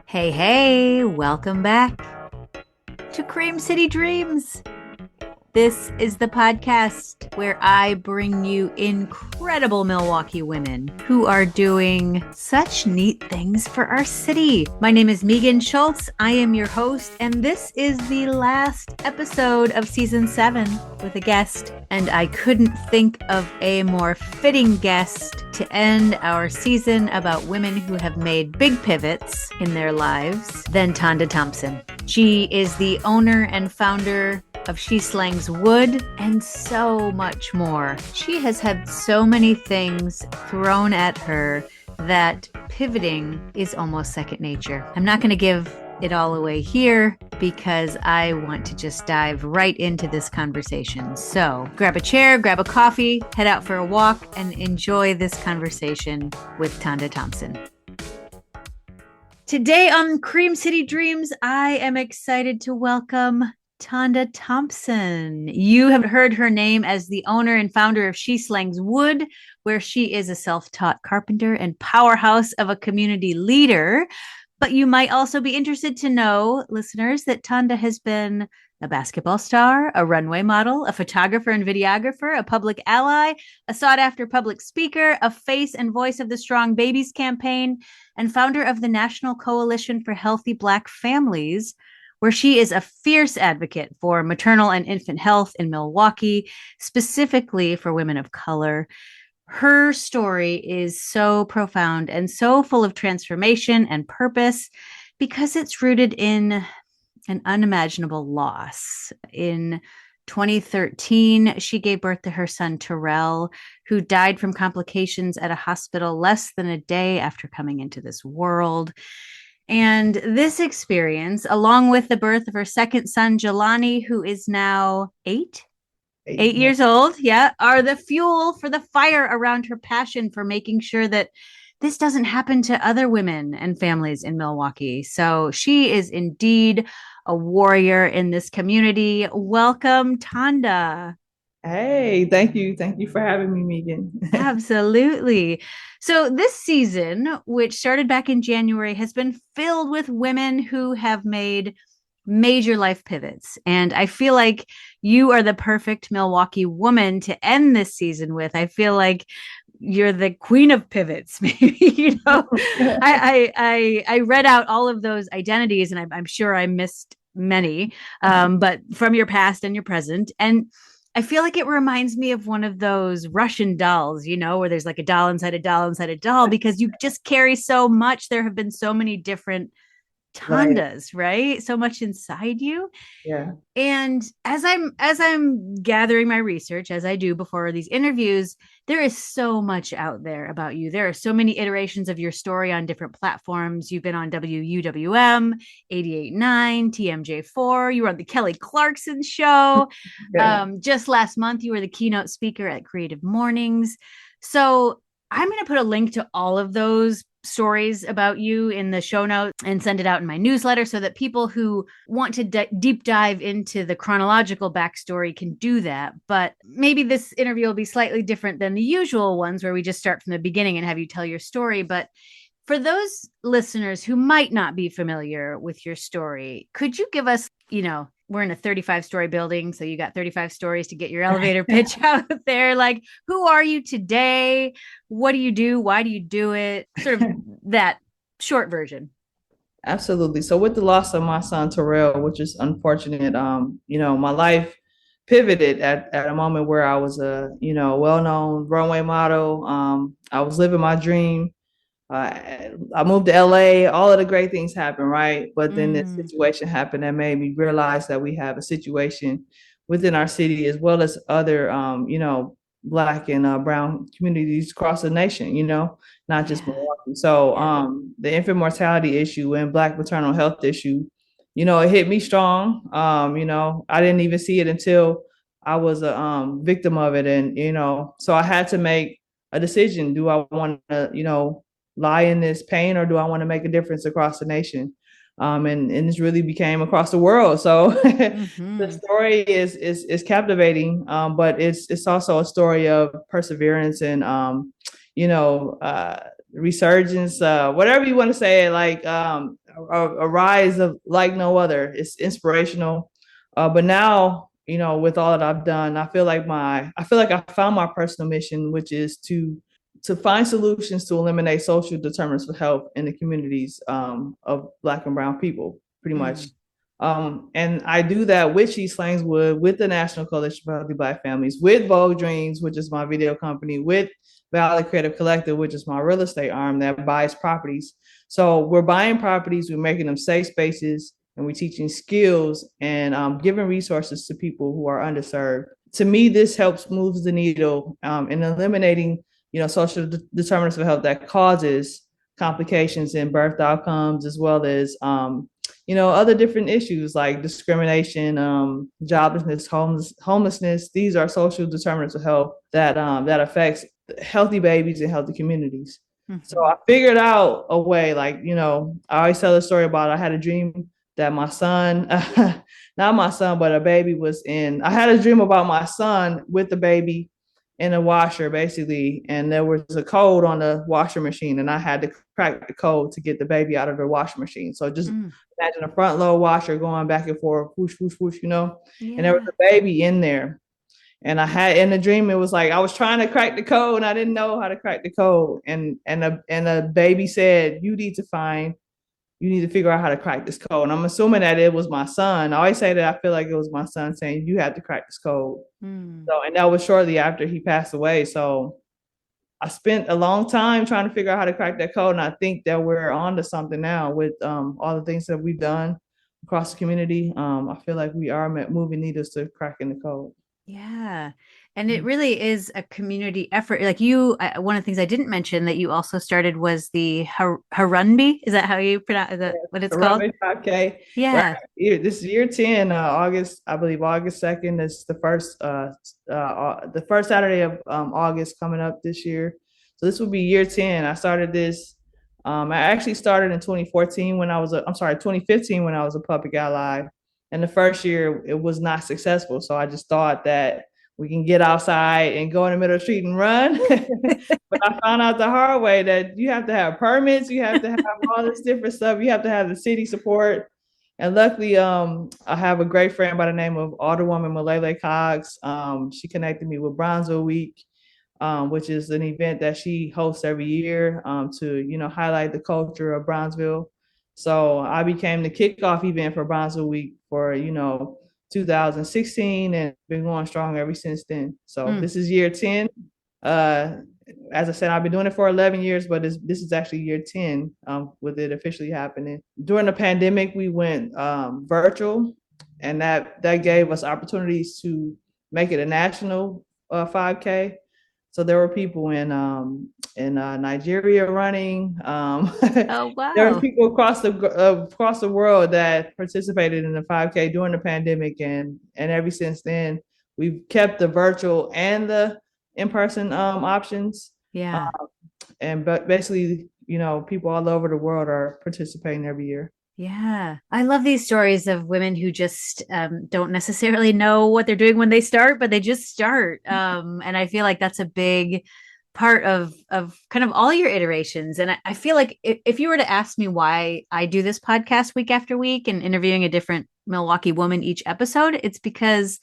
Hey, hey, welcome back to Cream City Dreams. This is the podcast where I bring you incredible Milwaukee women who are doing such neat things for our city. My name is Megan Schultz. I am your host, and this is the last episode of season 7 with a guest. And I couldn't think of a more fitting guest to end our season about women who have made big pivots in their lives than Tonda Thompson. She is the owner and founder of She Slangs Wood and so much more. She has had so many things thrown at her that pivoting is almost second nature. I'm not going to give it all away here because I want to just dive right into this conversation. So grab a chair, grab a coffee, head out for a walk, and enjoy this conversation with Tonda Thompson. Today on Cream City Dreams, I am excited to welcome Tonda Thompson. You have heard her name as the owner and founder of She Slangs Wood, where she is a self-taught carpenter and powerhouse of a community leader. But you might also be interested to know, listeners, that Tonda has been a basketball star, a runway model, a photographer and videographer, a public ally, a sought-after public speaker, a face and voice of the Strong Babies campaign, and founder of the National Coalition for Healthy Black Families, where she is a fierce advocate for maternal and infant health in Milwaukee, specifically for women of color. Her story is so profound and so full of transformation and purpose because it's rooted in an unimaginable loss. In 2013, she gave birth to her son, Terrell, who died from complications at a hospital less than a day after coming into this world. And this experience, along with the birth of her second son, Jelani, who is now 8 years old, are the fuel for the fire around her passion for making sure that this doesn't happen to other women and families in Milwaukee. So she is indeed a warrior in this community. Welcome, Tonda. Hey, thank you. Thank you for having me, Megan. Absolutely. So this season, which started back in January, has been filled with women who have made major life pivots. And I feel like you are the perfect Milwaukee woman to end this season with. I feel like you're the queen of pivots. Maybe, I read out all of those identities, and I'm sure I missed many, but from your past and your present. And I feel like it reminds me of one of those Russian dolls, where there's like a doll inside a doll inside a doll, because you just carry so much. There have been so many different Tondas, right? So much inside you. Yeah. And as I'm gathering my research, as I do before these interviews, there is so much out there about you. There are so many iterations of your story on different platforms. You've been on WUWM, 88.9, TMJ4. You were on the Kelly Clarkson show. Yeah. Just last month, you were the keynote speaker at Creative Mornings. So I'm going to put a link to all of those stories about you in the show notes and send it out in my newsletter so that people who want to deep dive into the chronological backstory can do that. But maybe this interview will be slightly different than the usual ones where we just start from the beginning and have you tell your story. But for those listeners who might not be familiar with your story, could you give us, we're in a 35-story building, so you got 35 stories to get your elevator pitch out there. Like, who are you today? What do you do? Why do you do it? Sort of that short version. Absolutely. So with the loss of my son Terrell, which is unfortunate, my life pivoted at a moment where I was a, well-known runway model. I was living my dream. I moved to LA, all of the great things happened, right? But then this situation happened that made me realize that we have a situation within our city as well as other, Black and brown communities across the nation, not just Milwaukee. So the infant mortality issue and Black maternal health issue, it hit me strong. I didn't even see it until I was a victim of it. And, so I had to make a decision. Do I want to, lie in this pain, or do I want to make a difference across the nation? And this really became across the world. So the story is captivating, but it's also a story of perseverance and resurgence, whatever you want to say. Like a rise of like no other. It's inspirational. But now, with all that I've done, I feel like I found my personal mission, which is to find solutions to eliminate social determinants of health in the communities of Black and Brown people, pretty much. Mm. And I do that with She Slangs Wood, with the National Coalition for Healthy Black Families, with Vogue Dreams, which is my video company, with Valley Creative Collective, which is my real estate arm that buys properties. So we're buying properties, we're making them safe spaces, and we're teaching skills and giving resources to people who are underserved. To me, this helps move the needle in eliminating, social determinants of health that causes complications in birth outcomes, as well as other different issues like discrimination, joblessness, homelessness. These are social determinants of health that affects healthy babies and healthy communities. Mm-hmm. So I figured out a way, I always tell a story about I had a dream that my son, not my son, but a baby I had a dream about my son with the baby in a washer, basically, and there was a code on the washer machine, and I had to crack the code to get the baby out of the washer machine. So just imagine a front load washer going back and forth, whoosh, whoosh, whoosh, Yeah. And there was a baby in there. And I had in the dream, it was like I was trying to crack the code and I didn't know how to crack the code. And a baby said, you need to figure out how to crack this code. And I'm assuming that it was my son. I always say that I feel like it was my son saying, you have to crack this code. So, and that was shortly after he passed away. So I spent a long time trying to figure out how to crack that code. And I think that we're on to something now with all the things that we've done across the community. I feel like we are moving needles to cracking the code. Yeah. And it really is a community effort. Like you, one of the things I didn't mention that you also started was the Harunbi. Is that how you pronounce that? What it's called? 5K. Yeah. Right. This is year 10, August, I believe August 2nd is the first Saturday of August coming up this year. So this will be year 10. I started this. I actually started in 2015 when I was a public ally. And the first year it was not successful. So I just thought that we can get outside and go in the middle of the street and run. But I found out the hard way that you have to have permits, you have to have all this different stuff, you have to have the city support. And luckily, I have a great friend by the name of Alderwoman Malele Cox. She connected me with Bronzeville Week, which is an event that she hosts every year to highlight the culture of Bronzeville. So I became the kickoff event for Bronzeville Week for 2016 and been going strong ever since then. So this is year 10. As I said, I've been doing it for 11 years, but this is actually year 10 with it officially happening. During the pandemic, we went virtual, and that gave us opportunities to make it a national 5K. So there were people in Nigeria running. Oh, wow. There were people across the world that participated in the 5K during the pandemic, and ever since then, we've kept the virtual and the in-person options. Yeah. But basically, people all over the world are participating every year. Yeah. I love these stories of women who just don't necessarily know what they're doing when they start, but they just start. And I feel like that's a big part of kind of all your iterations. And I feel like if you were to ask me why I do this podcast week after week and interviewing a different Milwaukee woman each episode, it's because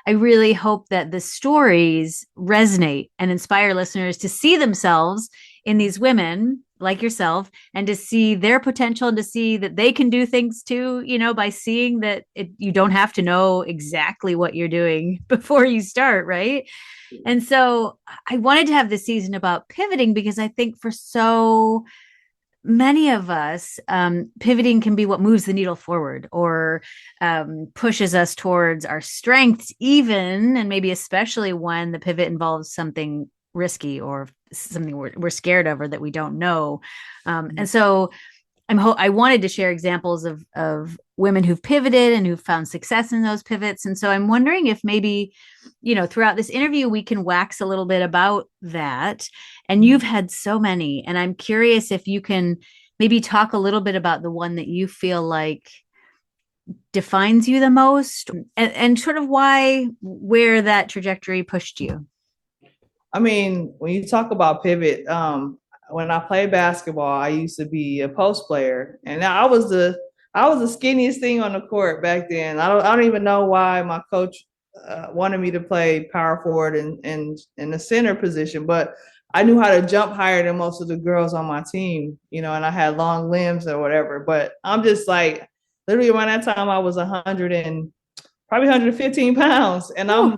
I really hope that the stories resonate and inspire listeners to see themselves in these women like yourself and to see their potential and to see that they can do things too, by seeing that you don't have to know exactly what you're doing before you start, right? And so I wanted to have this season about pivoting because I think for so many of us, pivoting can be what moves the needle forward or pushes us towards our strengths, even, and maybe especially when the pivot involves something risky or something we're scared of or that we don't know. And so I wanted to share examples of women who've pivoted and who've found success in those pivots. And so I'm wondering if maybe, throughout this interview, we can wax a little bit about that. And you've had so many, and I'm curious if you can maybe talk a little bit about the one that you feel like defines you the most and sort of where that trajectory pushed you. I mean, when you talk about pivot, when I played basketball, I used to be a post player, and I was the skinniest thing on the court back then. I don't even know why my coach wanted me to play power forward and in the center position, but I knew how to jump higher than most of the girls on my team, and I had long limbs or whatever. But I'm just like, literally around that time, I was 100 and probably 115 pounds, and Ooh.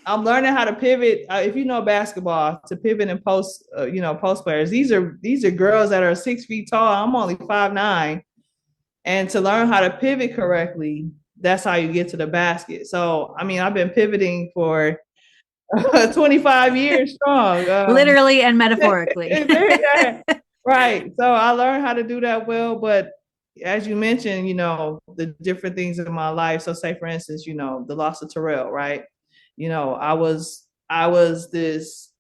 I'm learning how to pivot. If you know basketball, to pivot and post, post players. These are girls that are 6 feet tall. I'm only 5'9", and to learn how to pivot correctly, that's how you get to the basket. So, I mean, I've been pivoting for 25 years strong. Literally and metaphorically. Right. So I learned how to do that well. But as you mentioned, the different things in my life. So say, for instance, the loss of Terrell, right? I was this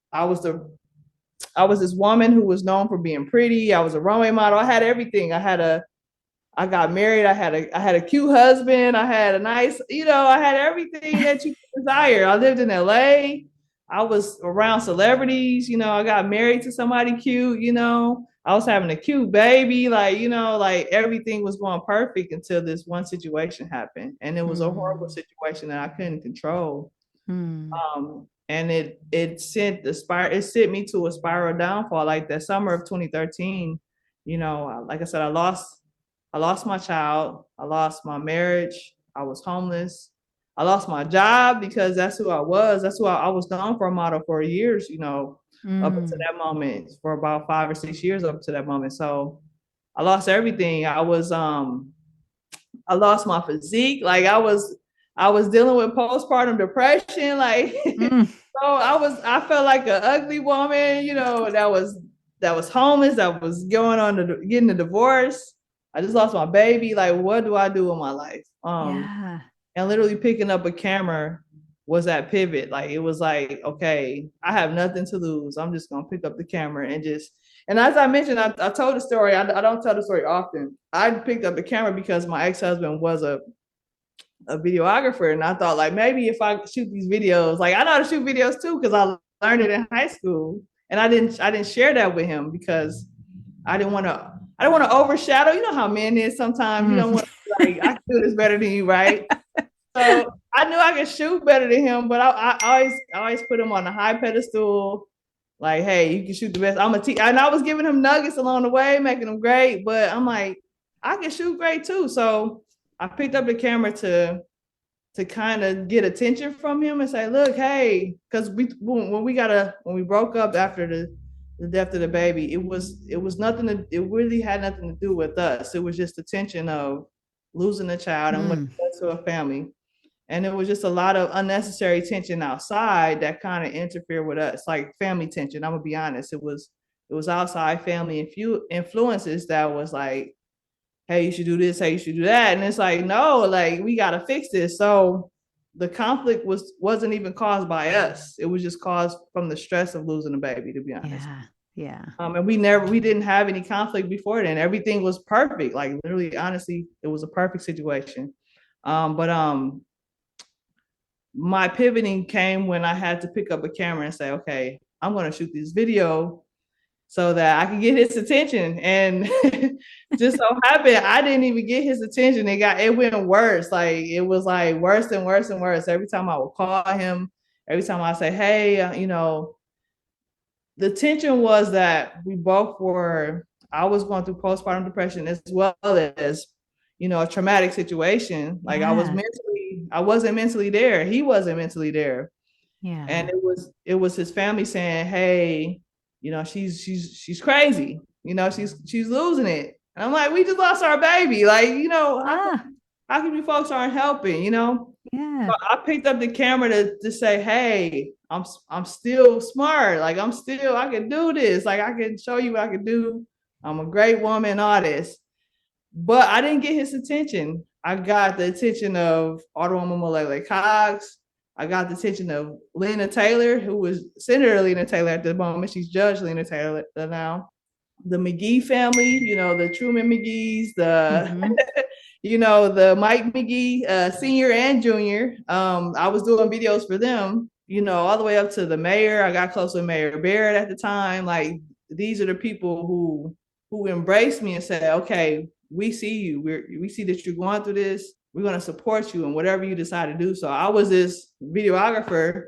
woman who was known for being pretty. I was a runway model. I had everything. I got married. I had a cute husband. I had a nice, I had everything that you could desire. I lived in LA. I was around celebrities. I got married to somebody cute. I was having a cute baby. Like everything was going perfect until this one situation happened, and it was a horrible situation that I couldn't control. And it sent me to a spiral downfall. Like that summer of 2013, like I said, I lost my child. I lost my marriage. I was homeless. I lost my job because that's who I was. That's who I was known for a model for years, up until that moment, for about 5 or 6 years up to that moment. So I lost everything. I lost my physique. Like I was dealing with postpartum depression. Like so I felt like an ugly woman, that was homeless, that was getting a divorce. I just lost my baby. Like, what do I do in my life? Yeah. And literally picking up a camera was that pivot. Like, it was like, okay, I have nothing to lose. I'm just gonna pick up the camera and as I mentioned, I told the story. I don't tell the story often. I picked up the camera because my ex-husband was a videographer, and I thought, like, maybe if I shoot these videos, like I know how to shoot videos too because I learned it in high school, and I didn't share that with him because I didn't want to overshadow. You know how men is sometimes. You don't want to be like, I can do this better than you, right? So I knew I could shoot better than him, but I always put him on a high pedestal. Like, hey, you can shoot the best. I'm a teacher, and I was giving him nuggets along the way, making him great. But I'm like, I can shoot great too. So I picked up the camera to kind of get attention from him and say, look, hey, because when we broke up after the death of the baby, it really had nothing to do with us. It was just the tension of losing a child and what it does to a family. And it was just a lot of unnecessary tension outside that kind of interfered with us, like family tension. I'm gonna be honest. It was outside family influences that was like, hey, you should do this, hey, you should do that. And it's like, no, like we gotta fix this. So the conflict wasn't even caused by us. It was just caused from the stress of losing a baby, to be honest. Yeah. And we didn't have any conflict before then. Everything was perfect. Like literally, honestly, it was a perfect situation. But my pivoting came when I had to pick up a camera and say, okay, I'm going to shoot this video so that I could get his attention. And just so happened, I didn't even get his attention. It went worse. Like it was like worse and worse and worse. Every time I would call him, every time I say, hey, the tension was that I was going through postpartum depression as well as, a traumatic situation. Like I wasn't mentally there. He wasn't mentally there. Yeah. And it was his family saying, hey, she's crazy. She's losing it. And I'm like, we just lost our baby. Like, how come you folks aren't helping, Yeah. So I picked up the camera to say, hey, I'm still smart. Like I can do this. Like I can show you what I can do. I'm a great woman, all this. But I didn't get his attention. I got the attention of Alderwoman Malele Cox. I got the attention of Lena Taylor, who was Senator Lena Taylor at the moment. She's Judge Lena Taylor now. The McGee family, the Truman McGees, the Mike McGee, senior and junior. I was doing videos for them, all the way up to the mayor. I got close with Mayor Barrett at the time. Like these are the people who embrace me and say, okay, we see you. We see that you're going through this. We're going to support you in whatever you decide to do. So I was this videographer,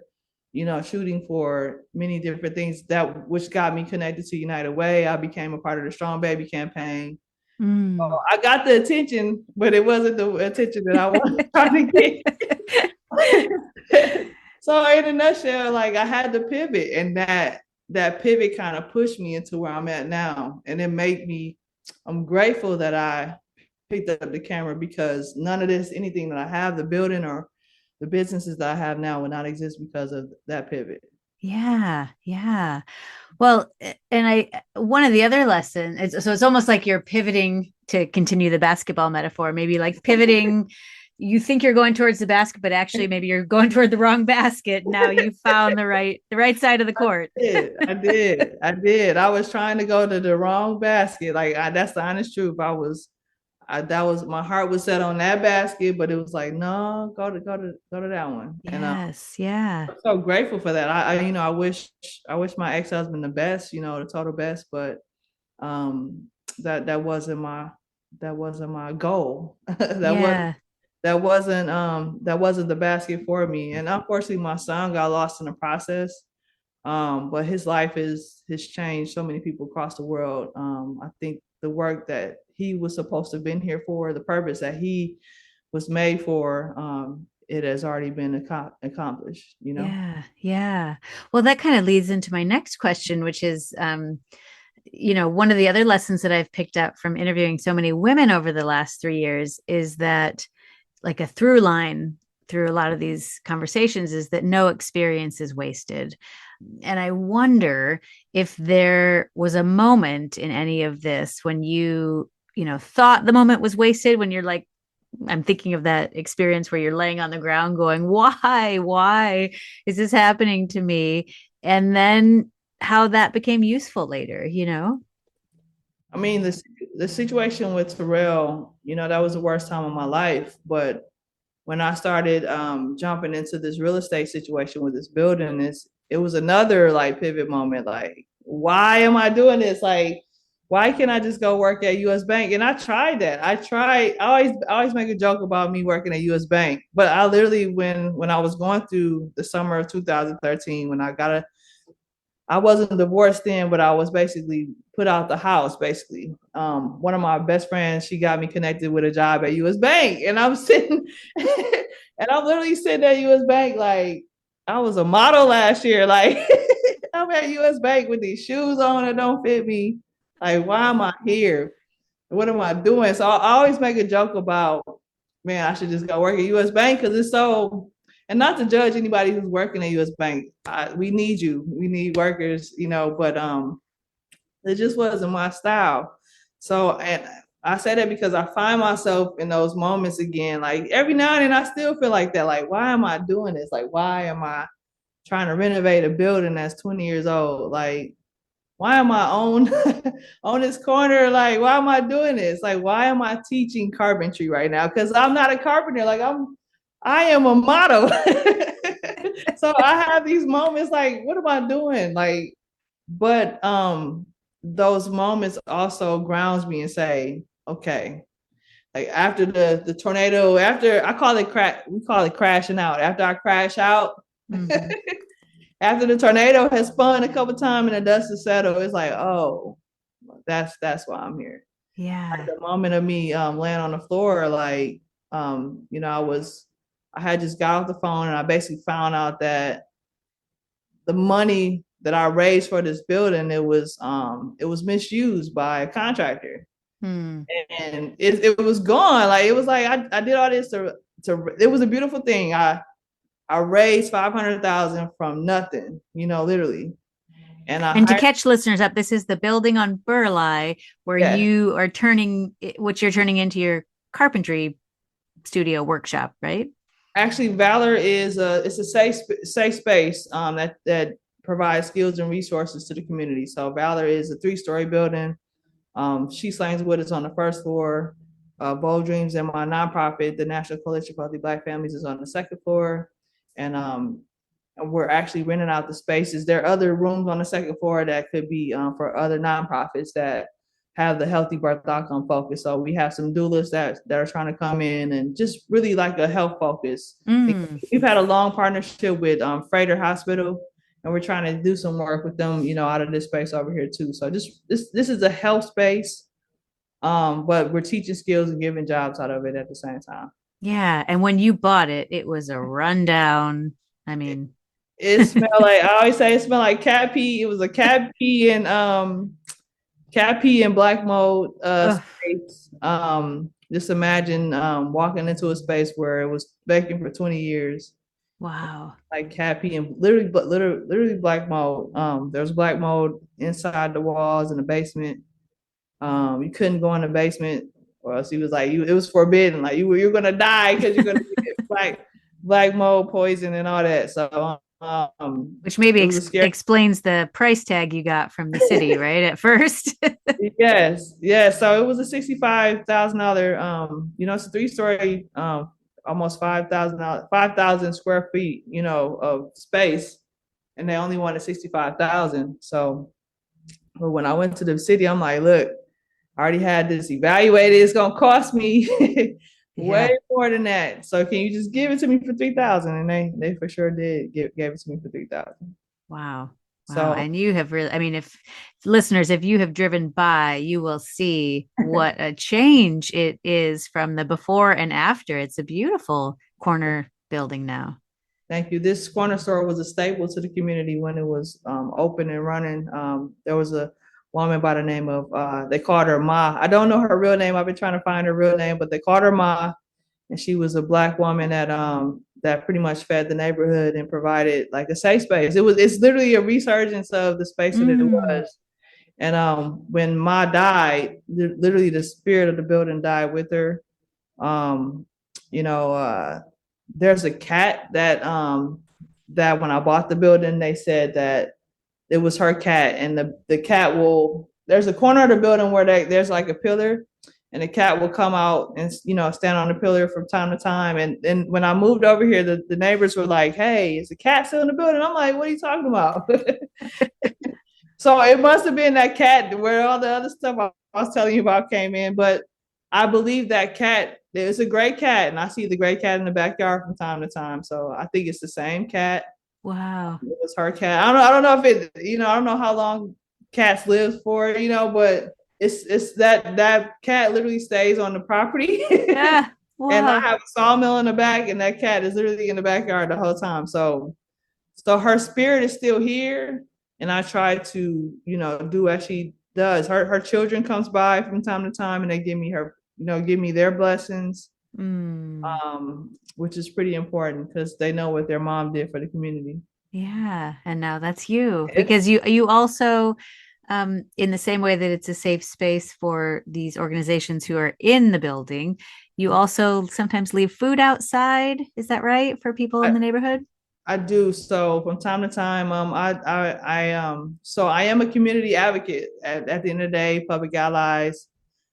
shooting for many different things that which got me connected to United Way. I became a part of the Strong Baby campaign. So Mm. I got the attention, but it wasn't the attention that I was trying to get. So in a nutshell, like I had to pivot, and that pivot kind of pushed me into where I'm at now. And it made me, I'm grateful that I picked up the camera, because none of this, anything that I have, the building or the businesses that I have now would not exist because of that pivot. Yeah, yeah. Well, and one of the other lessons, so it's almost like you're pivoting to continue the basketball metaphor, maybe like pivoting. You think you're going towards the basket, but actually maybe you're going toward the wrong basket. Now you found the right side of the court. I did. I was trying to go to the wrong basket. Like that's the honest truth. That was my heart was set on that basket, but it was like, no, go to that one. And Yes, yeah. I'm so grateful for that. I wish my ex-husband the best, the total best, but um that wasn't my goal. Yeah. That wasn't the basket for me. And unfortunately my son got lost in the process. But his life has changed so many people across the world. I think the work that he was supposed to have been here for, the purpose that he was made for, it has already been accomplished. Yeah, yeah. Well, that kind of leads into my next question, which is, one of the other lessons that I've picked up from interviewing so many women over the last 3 years is that, like, a through line through a lot of these conversations is that no experience is wasted. And I wonder if there was a moment in any of this when thought the moment was wasted, when you're like, I'm thinking of that experience where you're laying on the ground going, why is this happening to me? And then how that became useful later. I mean, the situation with Terrell, that was the worst time of my life. But when I started jumping into this real estate situation with this building, it was another like pivot moment. Like, why am I doing this? Like, why can't I just go work at US Bank? And I tried that. I always make a joke about me working at US Bank. But I literally, when I was going through the summer of 2013, when I wasn't divorced then, but I was basically put out the house. Basically, one of my best friends, she got me connected with a job at U.S. Bank, and I'm sitting, and I'm literally sitting at U.S. Bank like I was a model last year. Like I'm at U.S. Bank with these shoes on that don't fit me. Like, why am I here? What am I doing? So I always make a joke about, man, I should just go work at U.S. Bank because it's so. And not to judge anybody who's working at U.S. Bank, we need you. We need workers, But it just wasn't my style. So, and I say that because I find myself in those moments again. Like every now and then, I still feel like that. Like, why am I doing this? Like, why am I trying to renovate a building that's 20 years old? Like, why am I on on this corner? Like, why am I doing this? Like, why am I teaching carpentry right now? Because I'm not a carpenter. Like, I am a model. So I have these moments like, what am I doing? Like, but those moments also grounds me and say, okay, like after the tornado, after I call it we call it crashing out. After I crash out, mm-hmm. After the tornado has spun a couple times and the dust is settled, it's like, oh, that's why I'm here. Yeah. At the moment of me laying on the floor, like, I had just got off the phone and I basically found out that the money that I raised for this building, it was misused by a contractor. And it was gone. Like, it was like, I did all this to it was a beautiful thing. I raised $500,000 from nothing, literally. And to catch listeners up, this is the building on Burleigh where you are what you're turning into your carpentry studio workshop, right? Actually, Valor is it's a safe space that provides skills and resources to the community. So Valor is a 3-story building. She Slangs Wood is on the first floor. Bold Dreams and my nonprofit, the National Coalition for Healthy Black Families, is on the second floor. And and we're actually renting out the spaces. There are other rooms on the second floor that could be for other nonprofits that have the healthy birth outcome focus. So we have some doulas that are trying to come in and just really like a health focus. Mm. We've had a long partnership with Freighter Hospital, and we're trying to do some work with them, out of this space over here too. So just this is a health space, but we're teaching skills and giving jobs out of it at the same time. Yeah. And when you bought it, it was a rundown. I mean, It smelled like, I always say it smelled like cat pee. It was a cat pee and black mold ugh, space. Just imagine walking into a space where it was vacant for 20 years, wow. like cat pee and literally black mold. There's black mold inside the walls in the basement. You couldn't go in the basement, or else he was like, it was forbidden. Like you're gonna die because you're gonna get black mold poison and all that. So Which maybe it was a scary. explains the price tag you got from the city, right? At first. Yes, yes. So it was a $65,000. It's a three-story, almost 5,000 square feet, of space, and they only wanted 65,000. So, but when I went to the city, I'm like, look, I already had this evaluated. It's gonna cost me Yeah. way more than that. So can you just give it to me for 3,000? And they for sure did gave it to me for 3,000. Wow. Wow. So And you have really, I mean, if listeners, if you have driven by, you will see what a change it is from the before and after. It's a beautiful corner building now. thank you. This corner store was a staple to the community when it was open and running. There was a woman by the name of they called her Ma. I don't know her real name. I've been trying to find her real name, but they called her Ma, and she was a black woman that pretty much fed the neighborhood and provided like a safe space. It's literally a resurgence of the space that it Mm. was. And when Ma died, literally the spirit of the building died with her. Um, you know, there's a cat that when I bought the building, they said that it was her cat, and the cat will. There's a corner of the building where there's like a pillar, and the cat will come out and stand on the pillar from time to time. And then when I moved over here, the neighbors were like, "Hey, is the cat still in the building?" I'm like, "What are you talking about?" So it must have been that cat where all the other stuff I was telling you about came in. But I believe that cat, it's a gray cat, and I see the gray cat in the backyard from time to time. So I think it's the same cat. Wow. It was her cat. I don't know if I don't know how long cats live for, but it's that cat literally stays on the property. Yeah. And I Wow. have a sawmill in the back, and that cat is literally in the backyard the whole time. So her spirit is still here, and I try to, do as she does. Her children comes by from time to time, and they give me their blessings, Mm. which is pretty important because they know what their mom did for the community. Yeah. And now that's you because you also in the same way that it's a safe space for these organizations who are in the building, you also sometimes leave food outside. Is that right for people in I, the neighborhood? I do. So from time to time, so I am a community advocate at the end of the day, public allies.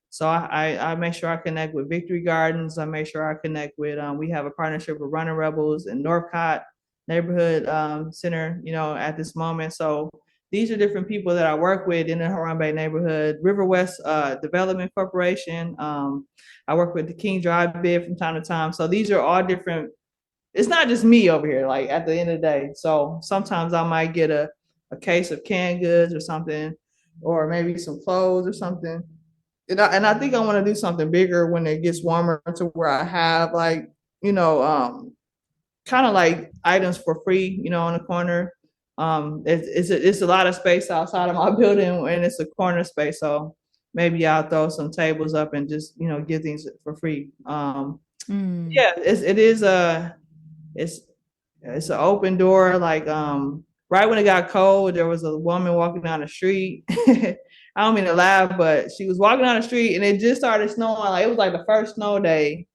So I make sure I connect with Victory Gardens. I make sure I connect with, we have a partnership with Running Rebels and Northcott Neighborhood Center, at this moment. So these are different people that I work with in the Harambe neighborhood, River West Development Corporation. I work with the King Drive bid from time to time. So these are all different. It's not just me over here, like at the end of the day. So sometimes I might get a case of canned goods or something, or maybe some clothes or something. And I think I want to do something bigger when it gets warmer to where I have like, kind of like items for free, on the corner. It's a lot of space outside of my building, and it's a corner space. So maybe I'll throw some tables up and just, give things for free. Mm. Yeah, it is it's it's an open door. Like right when it got cold, there was a woman walking down the street. I don't mean to laugh, but she was walking down the street and it just started snowing. Like it was like the first snow day.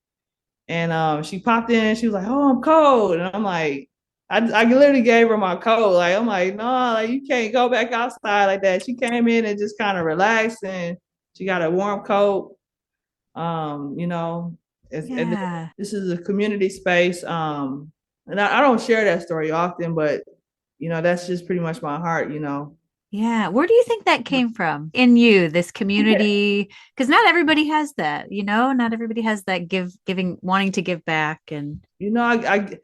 And she popped in, she was like, "Oh, I'm cold." And I'm like, I literally gave her my coat. Like, I'm like, "No, like you can't go back outside like that." She came in and just kind of relaxed, and she got a um, coat. Um, you know, and Yeah. this is a community space. And I don't share that story often, but that's just pretty much my heart. Yeah. Where do you think that came from in you, this community? Because not everybody has that, not everybody has that giving, wanting to give back. And I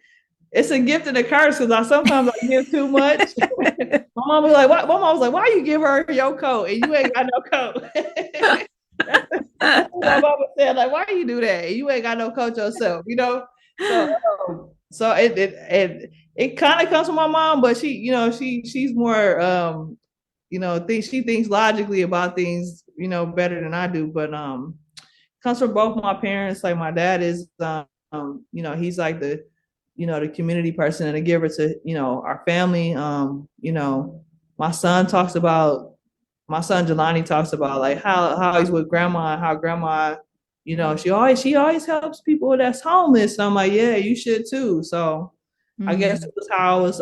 it's a gift and a curse because I sometimes I give too much. My mom was like, "What?" My mom was like, "Why you give her your coat and you ain't got no coat?" That's what my mama said. Like, why you do that? You ain't got no coat yourself. So, it kind of comes from my mom, but she's more she thinks logically about things better than I do. But comes from both my parents. Like my dad is he's like the community person and a giver to our family. My son talks about my son Jelani talks about like how he's with grandma and how grandma, she always helps people that's homeless. And I'm like, yeah, you should too. So I guess mm, it was how I was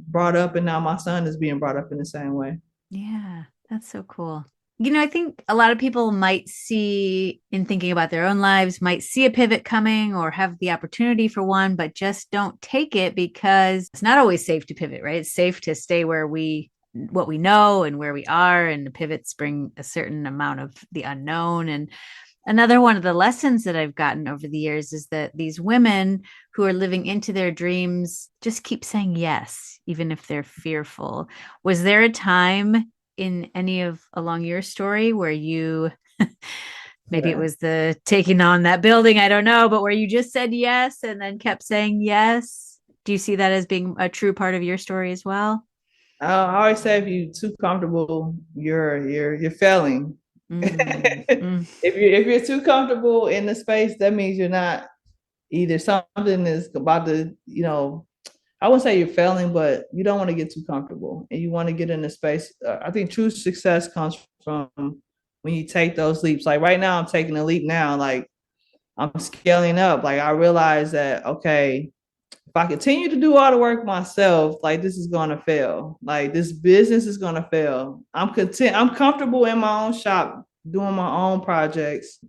brought up, and now my son is being brought up in the same way. yeah, that's so cool. I think a lot of people might see, in thinking about their own lives, might see a pivot coming or have the opportunity for one, but just don't take it because it's not always safe to pivot, right? It's safe to stay what we know and where we are, and the pivots bring a certain amount of the unknown. And another one of the lessons that I've gotten over the years is that these women who are living into their dreams just keep saying yes, even if they're fearful. Was there a time in any of along your story where you, maybe it Yeah. was the taking on that building, I don't know, but where you just said yes and then kept saying yes? Do you see that as being a true part of your story as well? I always say if you're too comfortable, you're failing. Mm, mm, If you're too comfortable in the space, that means you're not either something is about to, I wouldn't say you're failing, but you don't want to get too comfortable and you want to get in the space. I think true success comes from when you take those leaps. Like right now, I'm taking a leap now. Like I'm scaling up. Like I realize that, okay, if I continue to do all the work myself, like this is gonna fail. Like this business is gonna fail. I'm content. I'm comfortable in my own shop, doing my own projects.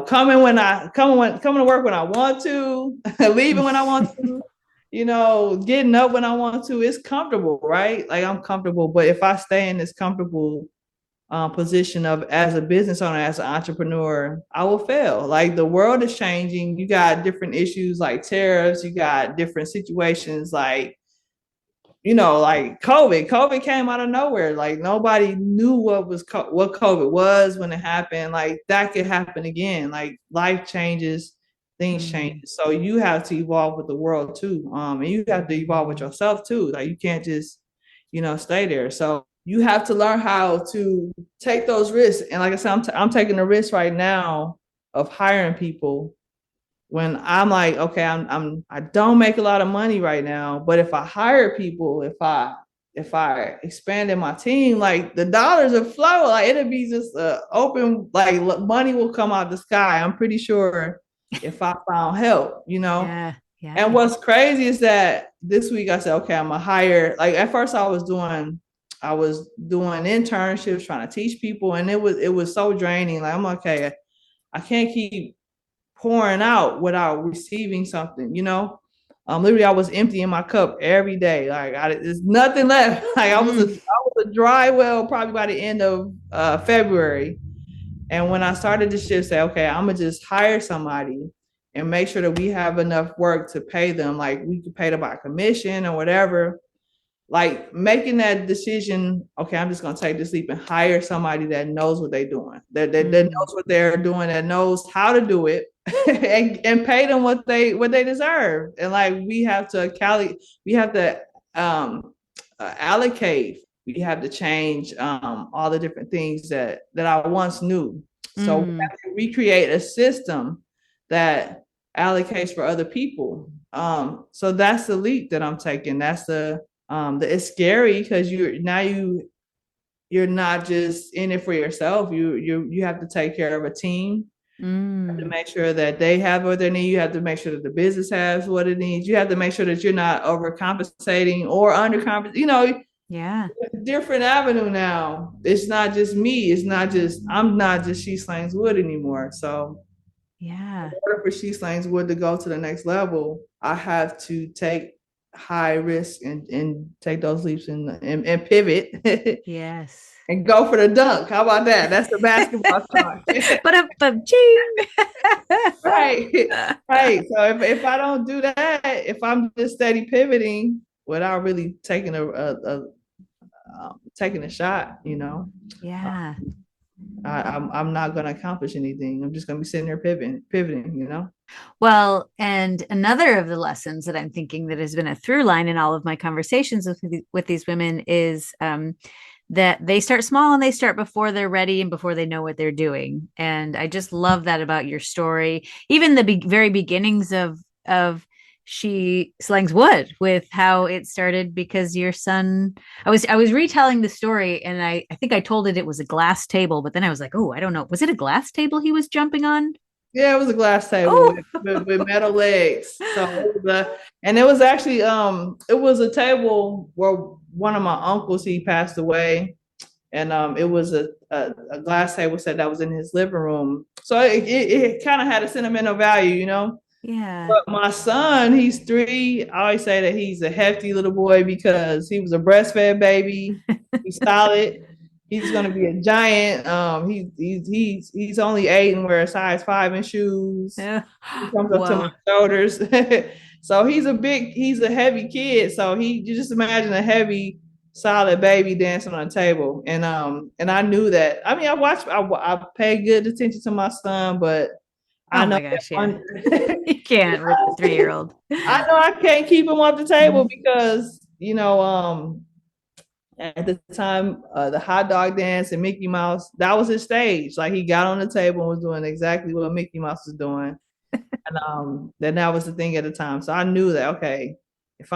Coming to work when I want to, leaving when I want to. Getting up when I want to. It's comfortable, right? Like I'm comfortable. But if I stay in this comfortable position of as a business owner, as an entrepreneur, I will fail. Like the world is changing. You got different issues like tariffs. You got different situations like COVID. COVID came out of nowhere. Like nobody knew what COVID was when it happened. Like that could happen again. Like life changes, things change. mm, So you have to evolve with the world too. And you have to evolve with yourself too. Like you can't just, stay there. So you have to learn how to take those risks. And like I said, I'm taking the risk right now of hiring people when I'm like, okay, I don't make a lot of money right now, but if I hire people, if I expanded my team, like the dollars will flow, like it'll be just open, like money will come out the sky. I'm pretty sure if I found help. yeah, And yeah. what's crazy is that this week I said, okay, I'm gonna hire. Like at first I was doing internships, trying to teach people, and it was so draining. Like I'm okay, I can't keep pouring out without receiving something. Literally I was emptying my cup every day. Like there's nothing left. Like I was a Mm, I was a dry well probably by the end of February. And when I started to shift, say, okay, I'm gonna just hire somebody and make sure that we have enough work to pay them. Like we could pay them by commission or whatever. Like making that decision, okay, I'm just gonna take this leap and hire somebody that knows what they're doing, that mm, knows what they're doing, that knows how to do it, and pay them what they deserve. And like we have to allocate. We have to change all the different things that I once knew. So we mm. have to recreate a system that allocates for other people. So that's the leap that I'm taking. That's it's scary because you're not just in it for yourself. You have to take care of a team. You have to Mm, make sure that they have what they need. You have to make sure that the business has what it needs. You have to make sure that you're not overcompensating or undercompensating. yeah, Different avenue now. It's not just me. I'm not just She Slangs Wood anymore. So in yeah. order for She Slangs Wood to go to the next level, I have to take high risk and take those leaps and pivot Yes. and go for the dunk. How about that? That's the basketball talk. But ching. Right. Right. So if I don't do that, if I'm just steady pivoting without really taking taking a shot, uh, Yeah. I'm not going to accomplish anything. I'm just going to be sitting there pivoting. Well, and another of the lessons that I'm thinking that has been a through line in all of my conversations with these women is that they start small and they start before they're ready and before they know what they're doing. And I just love that about your story. Even the very beginnings of She Slangs Wood, with how it started, because your son, I was retelling the story, and I think I told it was a glass table, but then I was like, oh, I don't know, was it a glass table he was jumping on? Yeah, it was a glass table Oh, with metal legs. So and it was actually it was a table where one of my uncles, he passed away, and it was a glass table set that was in his living room. So it kind of had a sentimental value. yeah. But my son, he's 3. I always say that he's a hefty little boy because he was a breastfed baby. He's solid. He's gonna be a giant. He's only 8 and wears size 5 in shoes. He comes up to my Whoa. shoulders. So he's a heavy kid. So you just imagine a heavy, solid baby dancing on a table. And I knew that. I mean, I paid good attention to my son, but I Oh know my that gosh, yeah. one. You can't with the 3-year-old. I know I can't keep him off the table because at the time the hot dog dance and Mickey Mouse, that was his stage. Like he got on the table and was doing exactly what Mickey Mouse was doing, and then that was the thing at the time. So I knew that, okay, if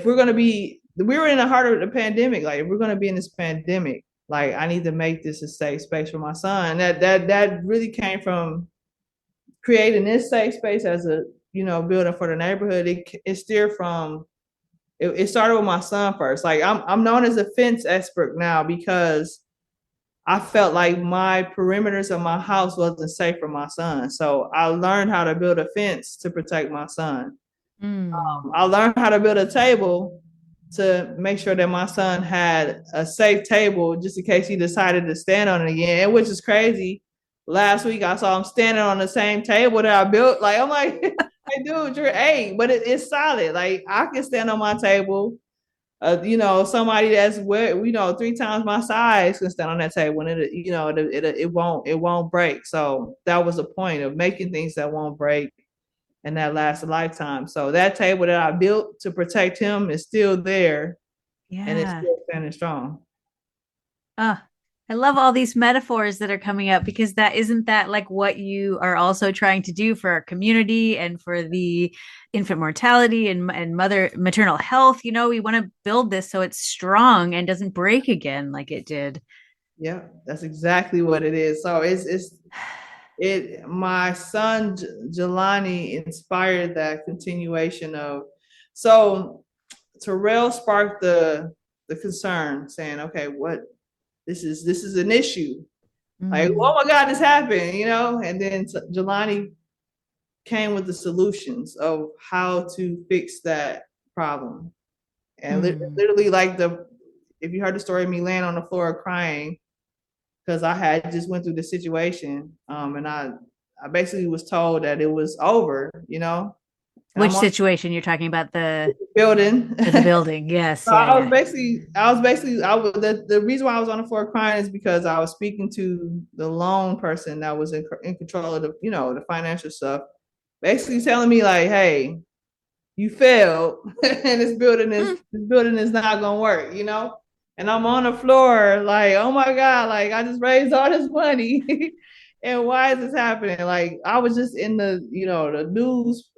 we're gonna be, we were in the heart of the pandemic. Like if we're gonna be in this pandemic, like I need to make this a safe space for my son. That really came from creating this safe space as a building for the neighborhood. It steered from it started with my son first. Like I'm known as a fence expert now because I felt like my perimeters of my house wasn't safe for my son. So I learned how to build a fence to protect my son. Mm. I learned how to build a table to make sure that my son had a safe table just in case he decided to stand on it again, which is crazy. Last week I saw him standing on the same table that I built. Like I'm like, hey dude, you're 8, but it's solid. Like I can stand on my table. Somebody that's 3 times my size can stand on that table, and it won't break. So that was the point of making things that won't break and that lasts a lifetime. So that table that I built to protect him is still there, and it's Yeah. still standing strong. Oh, I love all these metaphors that are coming up, because that isn't that like what you are also trying to do for our community and for the infant mortality and maternal health. We want to build this so it's strong and doesn't break again like it did. Yeah, that's exactly what it is. So my son Jelani inspired that continuation of. So Terrell sparked the concern, saying, okay, what this is an issue. Like, oh Mm. my God, this happened, and then Jelani came with the solutions of how to fix that problem. And Mm. literally, like if you heard the story of me laying on the floor crying because I had just went through the situation, and I basically was told that it was over. And Which I'm on situation you're talking about? The the building. the building. Yes, So yeah, yeah. the reason why I was on the floor crying is because I was speaking to the loan person that was in control of the financial stuff, basically telling me like, hey, you failed, and Mm. this building is not gonna work. And I'm on the floor like, oh my God, like I just raised all this money. And why is this happening? Like I was just in the news.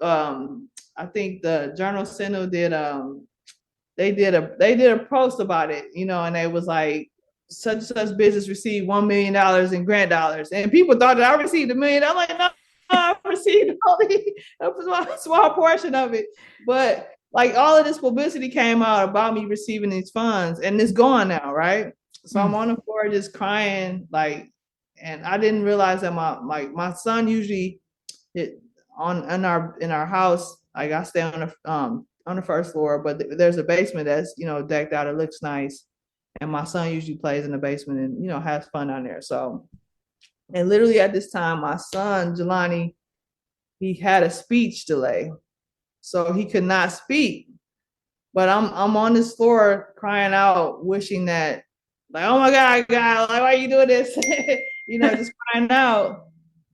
I think the Journal Sentinel they did a post about it, and they was like, such and such business received $1 million in grant dollars, and people thought that I received $1 million. I'm like, no, I received only a small portion of it, but like all of this publicity came out about me receiving these funds, and it's gone now, right? So I'm Mm. on the floor just crying, like, and I didn't realize that my son usually it, on in our house. Like I stay on on the first floor, but there's a basement that's, decked out. It looks nice. And my son usually plays in the basement and, has fun down there. So, and literally at this time, my son, Jelani, he had a speech delay. So he could not speak. But I'm on this floor crying out, wishing that, like, oh my God, like, why are you doing this? Just crying out.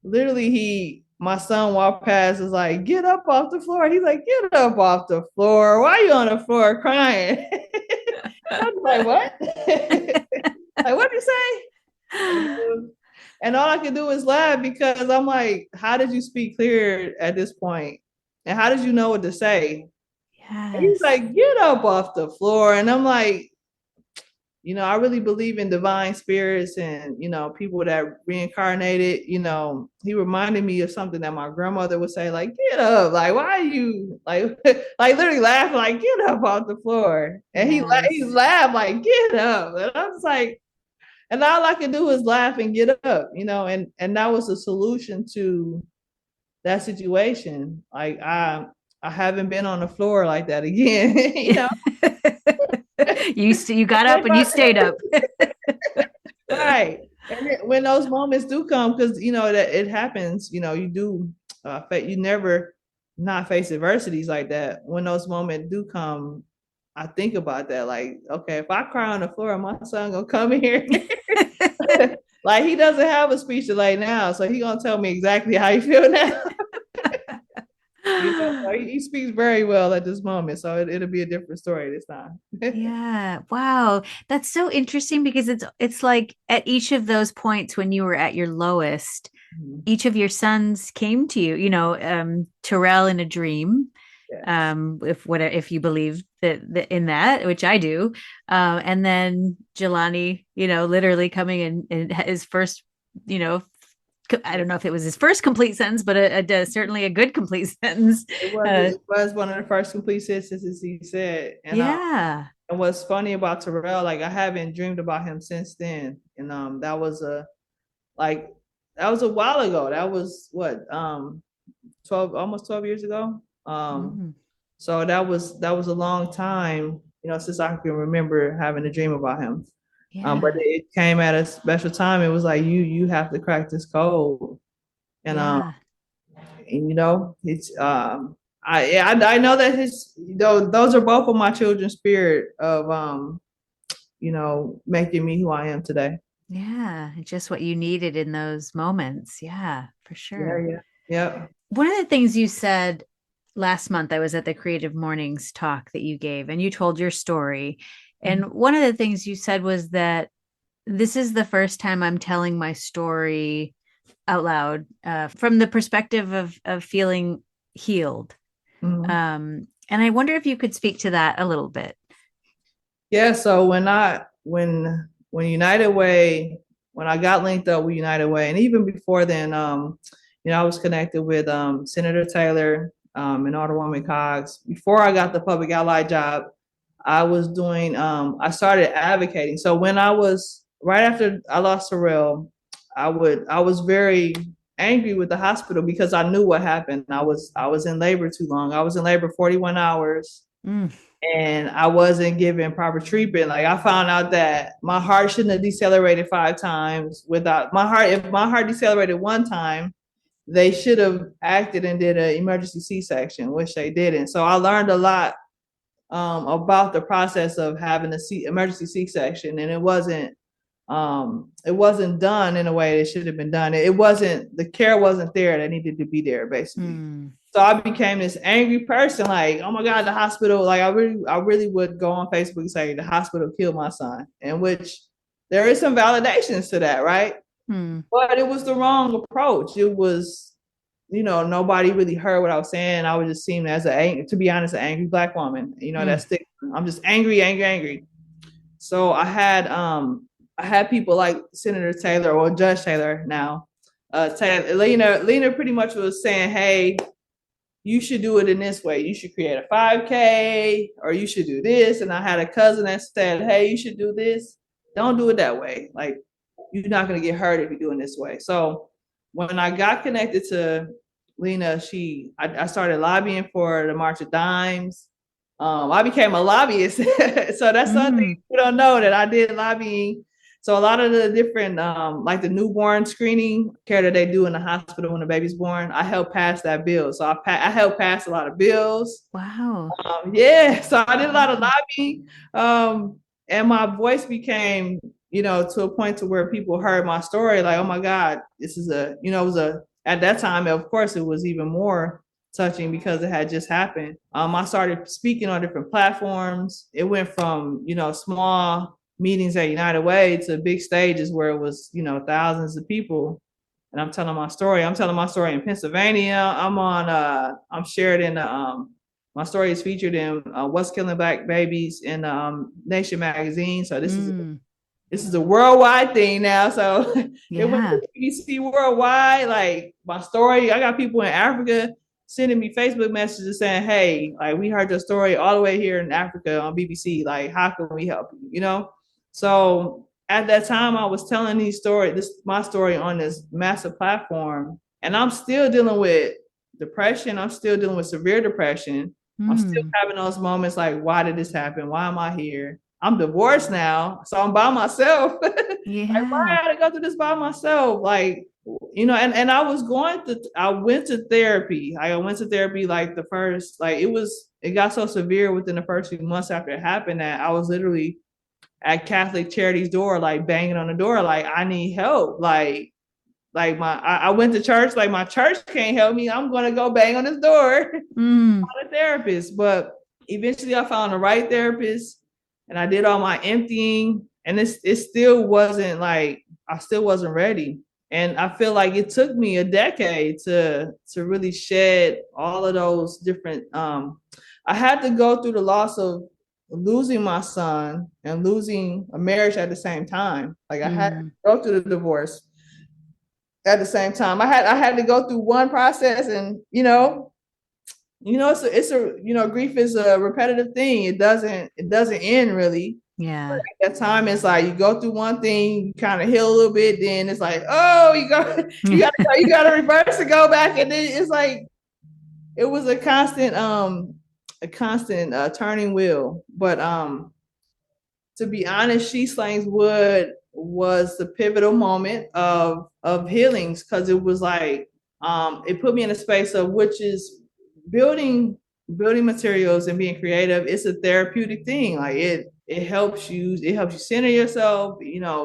Literally, my son walked past, was like, get up off the floor. He's like, get up off the floor. Why are you on the floor crying? I was like, what? Like, what did you say? And all I could do is laugh because I'm like, how did you speak clear at this point? And how did you know what to say? And he's Yes. like, get up off the floor. And I'm like, I really believe in divine spirits and, people that reincarnated. He reminded me of something that my grandmother would say, like, get up. Like, why are you like, like literally laughing, like, get up off the floor. And he Yes. laughed, like, get up. And I was like, and all I could do is laugh and get up, and that was the solution to that situation. Like, I haven't been on the floor like that again. You got up and you stayed up. Right. And when those moments do come, because that it happens, you do you never not face adversities like that. When those moments do come, I think about that. Like, okay, if I cry on the floor, my son gonna come in here. Like, he doesn't have a speech delay now, so he gonna tell me exactly how he feel now. So he speaks very well at this moment, so it'll be a different story this time. Yeah. Wow. That's so interesting because it's like at each of those points when you were at your lowest, Mhm. each of your sons came to you, Terrell in a dream. Yes. If you believe that in that, which I do. And then Jelani, literally coming in his first, I don't know if it was his first complete sentence, but certainly a good complete sentence. It was one of the first complete sentences he said. Yeah. And what's funny about Terrell, like, I haven't dreamed about him since then. And like that was a while ago. That was what, 12 almost 12 years ago. Mm, So that was a long time, since I can remember having a dream about him. But yeah. it came at a special time. It was like, you have to crack this code. And Yeah. it's I know that those are both of my children's spirit of making me who I am today. Yeah. Just what you needed in those moments. Yeah, for Yeah, sure. yeah, yeah. One of the things you said last month, I was at the Creative Mornings talk that you gave, and you told your story. Mhm. And one of the things you said was that this is the first time I'm telling my story out loud from the perspective of feeling healed. Mhm. And I wonder if you could speak to that a little bit. Yeah. So when United Way, when I got linked up with United Way, and even before then, I was connected with Senator Taylor and Alderwoman Cox. Before I got the public ally job, I started advocating. So when I was right after I lost Sorrel, I was very angry with the hospital because I knew what happened. I was in labor too long. I was in labor 41 hours Mm, and I wasn't given proper treatment. Like, I found out that my heart shouldn't have decelerated 5 times without my heart. If my heart decelerated one time, they should have acted and did an emergency C-section, which they didn't. So I learned a lot about the process of having emergency C-section, and it wasn't done in a way it should have been done. The care wasn't there that needed to be there, basically. mm, So I became this angry person, like, oh my God, the hospital, like, I really would go on Facebook and say the hospital killed my son, and which there is some validations to that, right? mm, But it was the wrong approach. It was, nobody really heard what I was saying. I was just seen as to be honest, an angry Black woman. mm. That's stigma. I'm just angry, angry, angry. So I had people like Senator Taylor or Judge Taylor now. Lena pretty much was saying, hey, you should do it in this way. You should create a 5K, or you should do this. And I had a cousin that said, hey, you should do this. Don't do it that way. Like, you're not going to get hurt if you're doing this way. So when I got connected to Lena, I started lobbying for the March of Dimes. I became a lobbyist. So that's something Mm. you don't know, that I did lobbying. So a lot of the different, like the newborn screening care that they do in the hospital when the baby's born, I helped pass that bill. So I helped pass a lot of bills. Wow. Yeah, so I did a lot of Wow. lobbying, and my voice became, to a point to where people heard my story, like, oh my God, this is it was at that time, of course, it was even more touching because it had just happened. I started speaking on different platforms. It went from, small meetings at United Way to big stages where it was, thousands of people. And I'm telling my story. I'm telling my story in Pennsylvania. I'm shared in my story is featured in What's Killing Black Babies in Nation magazine. So Mm. this is a worldwide thing now. So it went Yeah. to BBC worldwide. Like my story, I got people in Africa sending me Facebook messages saying, "Hey, like we heard your story all the way here in Africa on BBC. Like, how can we help you?" So at that time, I was telling my story on this massive platform, and I'm still dealing with depression. I'm still dealing with severe depression. I'm still Mm. having those moments like, why did this happen? Why am I here? I'm divorced now, so I'm by myself. Like, why I Yeah. gotta go through this by myself? Like, and I went to therapy. I went to therapy like the first, like it got so severe within the first few months after it happened that I was literally at Catholic Charity's door, like banging on the door, like I need help. I went to church, like my church can't help me. I'm gonna go bang on this door. Mm. A therapist, but eventually I found the right therapist and I did all my emptying, and it still wasn't like I still wasn't ready. And I feel like it took me a decade to really shed all of those different I had to go through the loss of losing my son and losing a marriage at the same time. Like I had to Mm. go through the divorce at the same time. I had to go through one process, and grief is a repetitive thing. It doesn't end really. Yeah. At that time, it's like you go through one thing, you kind of heal a little bit, then it's like, oh, you gotta reverse and go back, and then it's like it was a constant turning wheel. But to be honest, She Slangs Wood was the pivotal moment of healings, because it was like it put me in a space of which is building materials and being creative. It's a therapeutic thing. Like it helps you center yourself,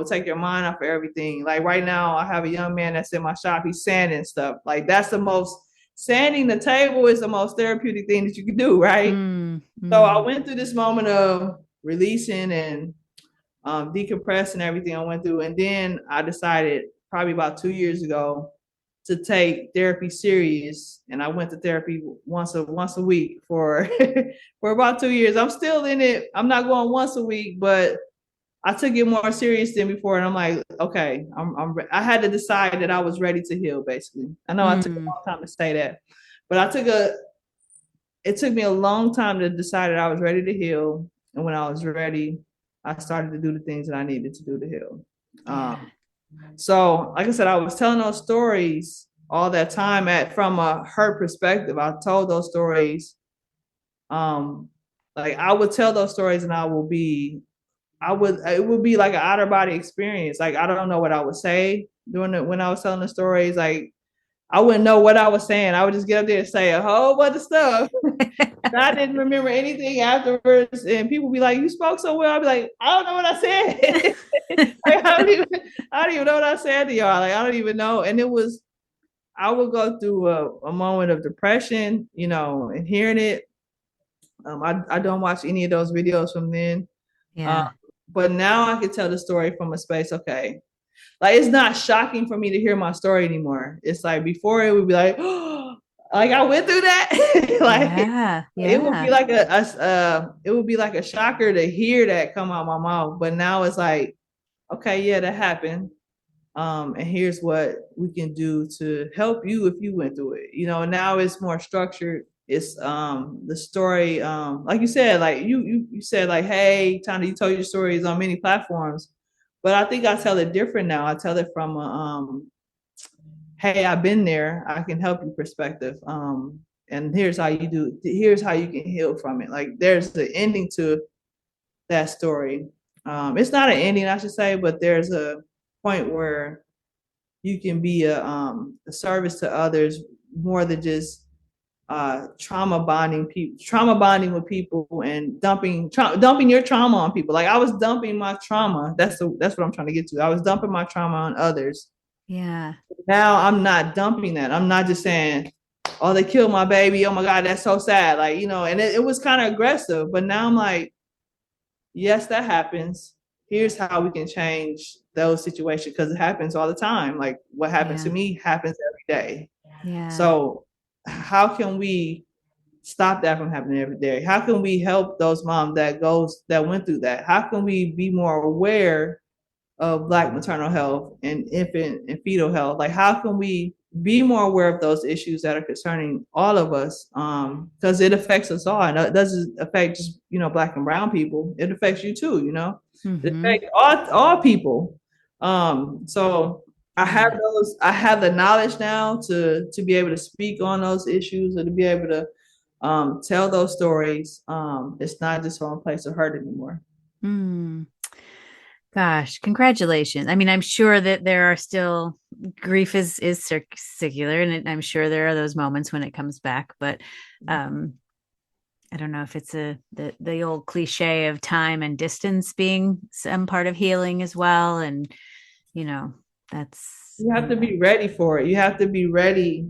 take your mind off of everything. Like right now, I have a young man that's in my shop. He's sanding stuff. Like that's the most sanding the table is the most therapeutic thing that you can do, right? Mm. So I Mm. went through this moment of releasing and decompressing everything I went through, and then I decided probably about 2 years ago to take therapy serious, and I went to therapy once a week for for about 2 years. I'm still in it. I'm not going once a week, but I took it more serious than before, and I'm like, okay, I had to decide that I was ready to heal. Basically, I know I took a Mm. long time to say that, but it took me a long time to decide that I was ready to heal. And when I was ready, I started to do the things that I needed to do to heal. Yeah. So, like I said, I was telling those stories all that time from a her perspective. I told those stories. Um, like I would tell those stories, and it would be like an outer body experience. Like I don't know what I would say when I was telling the stories. Like I wouldn't know what I was saying. I would just get up there and say a whole bunch of stuff. I didn't remember anything afterwards, and people be like, "You spoke so well." I'd be like, "I don't know what I said. Like, I don't even know what I said to y'all. Like, I don't even know." And I would go through a moment of depression, and hearing it. I don't watch any of those videos from then, uh, Yeah. but now I can tell the story from a space. Okay, like it's not shocking for me to hear my story anymore. It's like before it would be like, oh, like I went through that. Like Yeah. it would be Yeah. like a shocker to hear that come out my mouth. But now it's like, okay, yeah, that happened. And here's what we can do to help you if you went through it. Now it's more structured. It's the story, like you said, like you said, like, hey, Tana, you told your stories on many platforms, but I think I tell it different now. I tell it from hey, I've been there, I can help you perspective. and here's how you can heal from it. Like there's the ending to that story. It's not an ending, I should say, but there's a point where you can be a service to others more than just trauma bonding with people and dumping your trauma on people. Like I was dumping my trauma. That's what I'm trying to get to. I was dumping my trauma on others. Yeah. Now I'm not dumping that. I'm not just saying, oh, they killed my baby. Oh my God, that's so sad. Like, and it was kind of aggressive. But now I'm like, yes, that happens. Here's how we can change those situations because it happens all the time. Like what happened to Yeah. me happens every day. Yeah. So how can we stop that from happening every day? How can we help those moms that went through that? How can we be more aware of Black maternal health and infant and fetal health? Like, how can we be more aware of those issues that are concerning all of us? Because it affects us all, and it doesn't affect just Black and brown people. It affects you too. It Mm-hmm. affects all people. So Yeah. I have the knowledge now to be able to speak on those issues and to be able to tell those stories. It's not just from a place of hurt anymore. Mm. Gosh, congratulations. I mean, I'm sure that there are still grief is circular, and I'm sure there are those moments when it comes back. But um, I don't know if it's the old cliche of time and distance being some part of healing as well, and you know that's You have to be ready for it. You have to be ready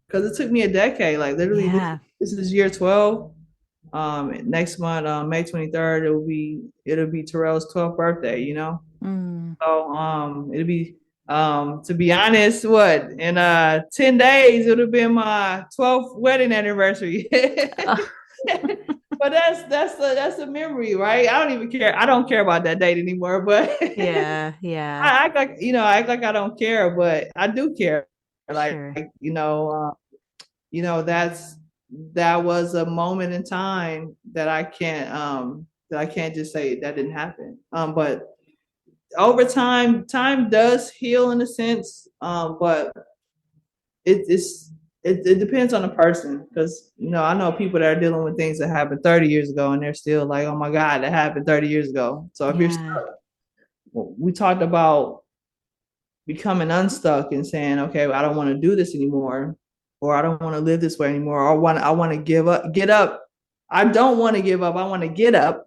because it took me a decade. Like literally, yeah. this is year 12. Next month, May 23rd, it'll be Terrell's 12th birthday. Mm. So it'll be to be honest, what in 10 days it would have been my 12th wedding anniversary. Oh, But that's a memory, right? I don't even care. I don't care about that date anymore. But yeah, yeah, I act like I don't care, but I do care. Like sure. that was a moment in time that I can't just say that didn't happen. But over time does heal in a sense. But it's it depends on the person because I know people that are dealing with things that happened 30 years ago and they're still like, oh my God, that happened 30 years ago. So if you're Yeah, stuck, we talked about becoming unstuck and saying, okay, well, I don't want to do this anymore, or I don't want to live this way anymore, or I want to get up. I don't want to give up. I want to get up.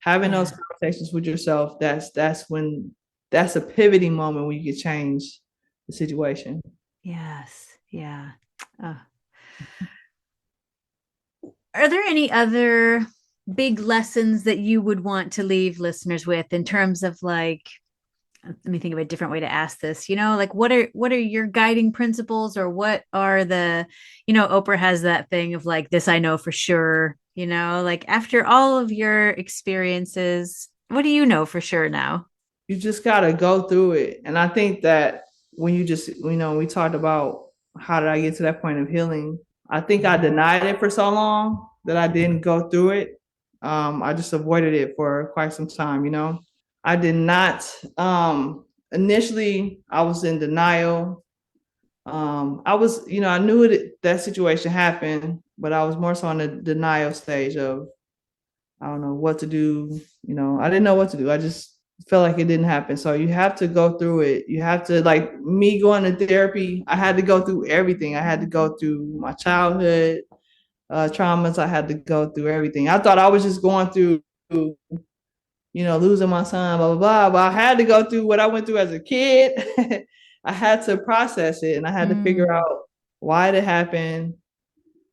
Having those yeah, conversations with yourself. That's a pivoting moment when you can change the situation. yes, yeah. Oh. Are there any other big lessons that you would want to leave listeners with in terms of like, let me think of a different way to ask this, like what are your guiding principles, or what are Oprah has that thing of like, this I know for sure, like after all of your experiences, what do you know for sure now? You just got to go through it. And I think that when we talked about how did I get to that point of healing, I think I denied it for so long that I didn't go through it. I just avoided it for quite some time. I did not, initially, I was in denial. I knew that situation happened, but I was more so on the denial stage of, I don't know what to do. I didn't know what to do. I just felt like it didn't happen. So you have to go through it. You have to, like me going to therapy, I had to go through everything. I had to go through my childhood traumas. I had to go through everything. I thought I was just going through, losing my son, blah, blah, blah. But I had to go through what I went through as a kid. I had to process it and I had to figure Mm, out why it happened,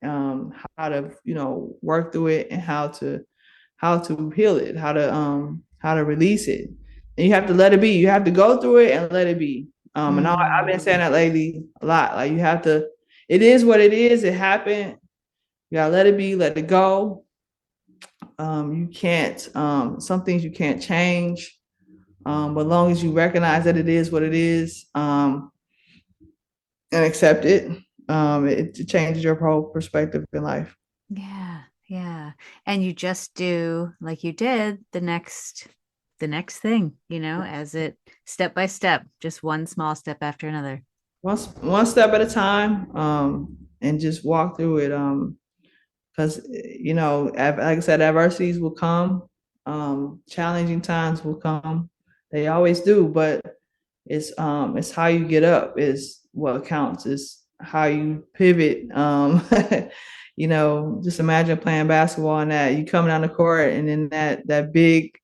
how to, work through it and how to heal it, how to release it. And you have to let it be. You have to go through it and let it be. I've been mm, saying that lately a lot. Like you have to, it is what it is. It happened. You gotta let it be, let it go. You can't, some things you can't change. But as long as you recognize that it is what it is, and accept it, it changes your whole perspective in life. yeah, yeah. And you just do like you did the next thing, as it step by step, just one small step after another. One step at a time. and just walk through it. Because like I said, adversities will come, challenging times will come. They always do, but it's how you get up is what counts. Is how you pivot. Just imagine playing basketball and that you come down the court and then that big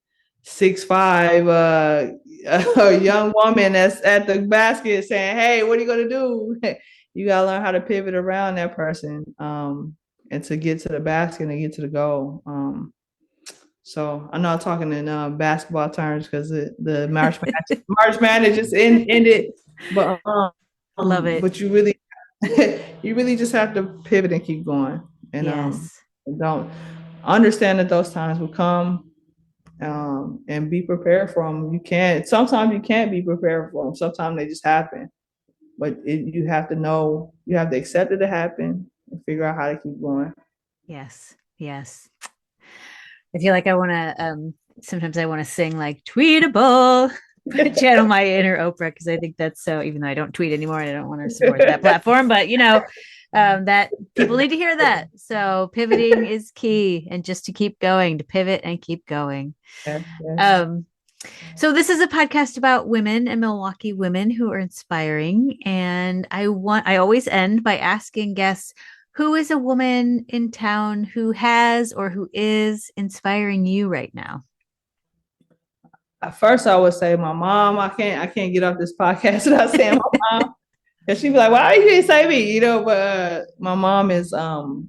6'5" a young woman that's at the basket saying, "Hey, what are you gonna do?" You gotta learn how to pivot around that person, and to get to the basket and get to the goal. So I know I'm talking in basketball terms because the March Madness just ended, but Love it. but you really you really just have to pivot and keep going, and Yes. don't understand that those times will come, and be prepared for them. Sometimes you can't be prepared for them. Sometimes they just happen, but you have to know, you have to accept it to happen and figure out how to keep going. Yes. Yes. I feel like I want to, sometimes I want to sing like tweetable, channel my inner Oprah, because I think that's so, even though I don't tweet anymore, I don't want to support that platform, but that people need to hear that. So pivoting is key, and just to keep going, to pivot and keep going. Yes, yes. So this is a podcast about women and Milwaukee women who are inspiring. And I always end by asking guests, who is a woman in town who has or who is inspiring you right now? At first, I would say my mom. I can't get off this podcast without saying my mom, because she'd be like, "Why you didn't say me?" But my mom is, through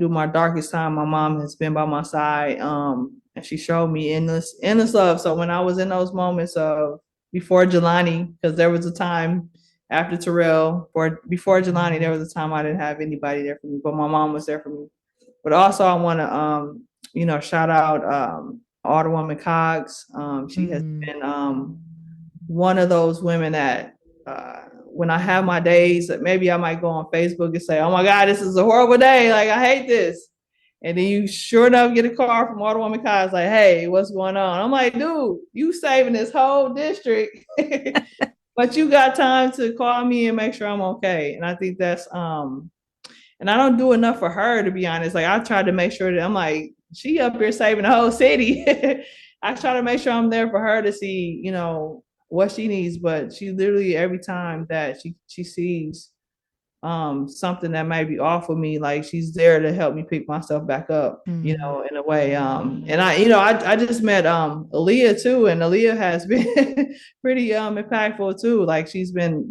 my darkest time, my mom has been by my side, and she showed me endless love. So when I was in those moments of before Jelani, because there was a time after Terrell, or before Jelani, there was a time I didn't have anybody there for me, but my mom was there for me. But also, I want to, shout out Alderwoman Cogs. She has been one of those women that, when I have my days, that maybe I might go on Facebook and say, "Oh my God, this is a horrible day. Like, I hate this." And then you sure enough get a call from Alderwoman Cogs like, "Hey, what's going on?" I'm like, "Dude, you saving this whole district." But you got time to call me and make sure I'm okay. And I think that's and I don't do enough for her, to be honest. Like, I try to make sure that I'm like, she up here saving the whole city. I try to make sure I'm there for her to see, what she needs. But she literally, every time that she sees something that might be off with me, like, she's there to help me pick myself back up, in a way. And I just met Aaliyah too, and Aaliyah has been pretty impactful too. Like, she's been,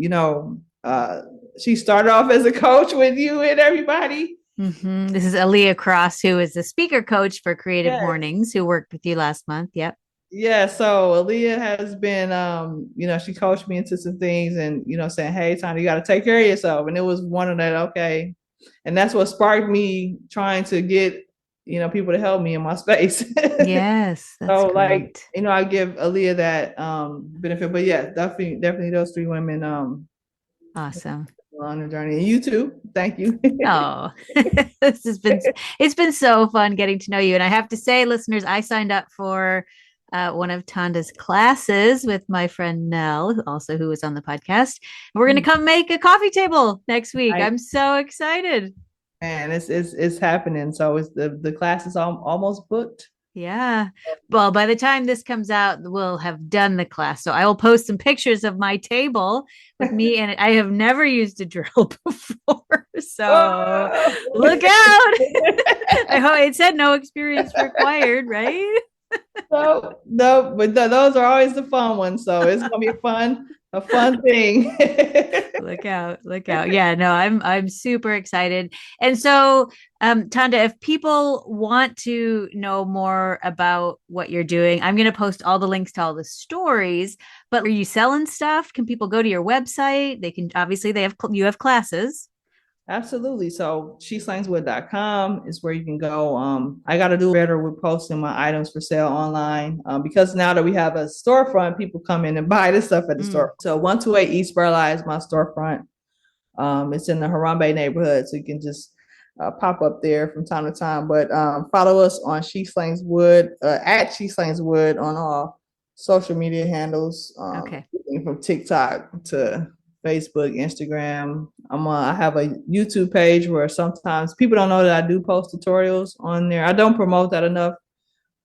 she started off as a coach with you and everybody. This is Aaliyah Cross, who is the speaker coach for Creative Yes. Mornings, who worked with you last month. Yep. Yeah, so Aaliyah has been, she coached me into some things, and, saying, "Hey, Tony, you got to take care of yourself." And it was one of that, okay. And that's what sparked me trying to get, people to help me in my space. Yes, that's So, great. like, I give Aaliyah that benefit. But yeah, definitely those three women Awesome. on the journey. And you too. Thank you. Oh, it's been so fun getting to know you. And I have to say, listeners, I signed up for one of Tonda's classes with my friend Nell, who was on the podcast. We're going to come make a coffee table next week. I'm so excited. And it's happening. So it's the class is almost booked. Yeah. Well, by the time this comes out, we'll have done the class. So I will post some pictures of my table with me in it. I have never used a drill before. So look out. I hope it said no experience required, right? No, but those are always the fun ones. So it's gonna be a fun thing. Look out. Yeah, no, I'm super excited. And so, Tonda, if people want to know more about what you're doing, I'm going to post all the links to all the stories. But are you selling stuff? Can people go to your website? They can, obviously you have classes. Absolutely. So sheslangswood.com is where you can go. I got to do better with posting my items for sale online, because now that we have a storefront, people come in and buy this stuff at the store. So 128 East Burleigh is my storefront. It's in the Harambe neighborhood, so you can just pop up there from time to time. But follow us on She Slangs Wood, at She Slangs Wood on all social media handles. Okay. From TikTok to Facebook, Instagram. I have a YouTube page where sometimes people don't know that I do post tutorials on there. I don't promote that enough,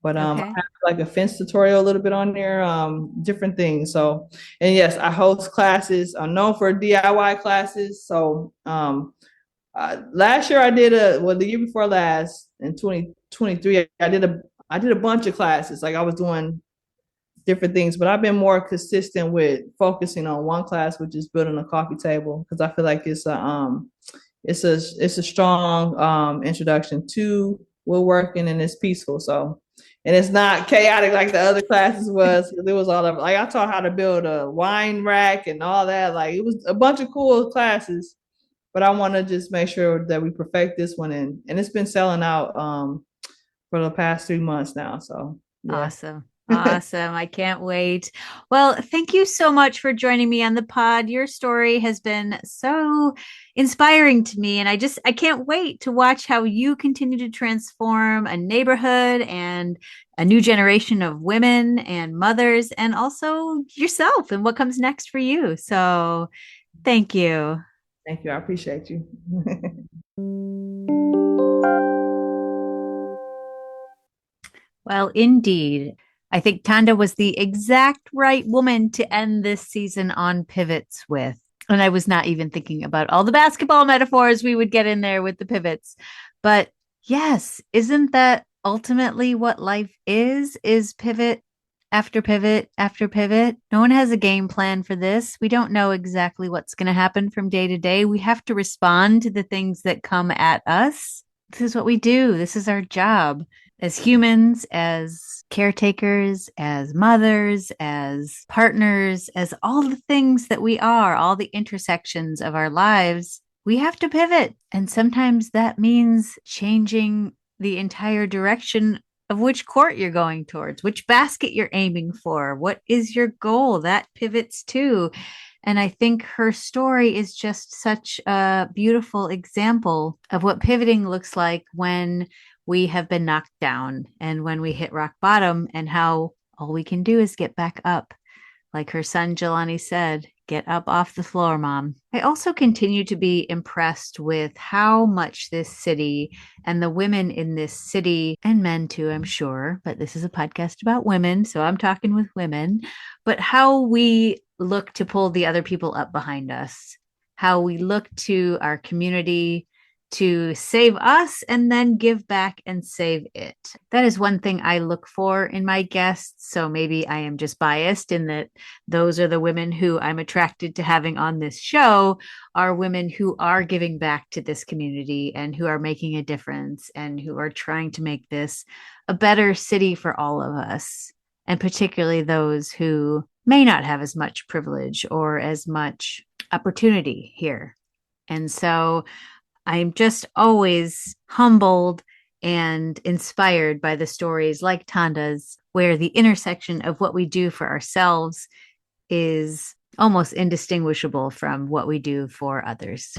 but I Okay. have like a fence tutorial a little bit on there, different things. So, and yes, I host classes. I'm known for DIY classes. So, last year I did the year before last in 2023, I did a bunch of classes. Like I was doing different things, but I've been more consistent with focusing on one class, which is building a coffee table, because I feel like it's a strong introduction to woodworking, and it's peaceful. So, and it's not chaotic like the other classes was. It was all of like I taught how to build a wine rack and all that. Like it was a bunch of cool classes, but I want to just make sure that we perfect this one, and it's been selling out for the past 3 months now. So yeah. Awesome. Awesome. I can't wait. Well, thank you so much for joining me on the pod. Your story has been so inspiring to me. And I can't wait to watch how you continue to transform a neighborhood and a new generation of women and mothers, and also yourself and what comes next for you. So thank you. Thank you. I appreciate you. Well, indeed. I think Tonda was the exact right woman to end this season on pivots with. And I was not even thinking about all the basketball metaphors we would get in there with the pivots. But yes, isn't that ultimately what life is pivot after pivot after pivot? No one has a game plan for this. We don't know exactly what's going to happen from day to day. We have to respond to the things that come at us. This is what we do. This is our job as humans, as caretakers, as mothers, as partners, as all the things that we are, all the intersections of our lives. We have to pivot. And sometimes that means changing the entire direction of which court you're going towards, which basket you're aiming for, what is your goal. That pivots too. And I think her story is just such a beautiful example of what pivoting looks like when we have been knocked down and when we hit rock bottom, and how all we can do is get back up. Like her son Jelani said, get up off the floor, mom. I also continue to be impressed with how much this city and the women in this city, and men too, I'm sure, but this is a podcast about women, so I'm talking with women, but how we look to pull the other people up behind us, how we look to our community to save us and then give back and save it. That is one thing I look for in my guests. So maybe I am just biased in that those are the women who I'm attracted to having on this show, are women who are giving back to this community and who are making a difference and who are trying to make this a better city for all of us. And particularly those who may not have as much privilege or as much opportunity here. And so I'm just always humbled and inspired by the stories like Tonda's, where the intersection of what we do for ourselves is almost indistinguishable from what we do for others.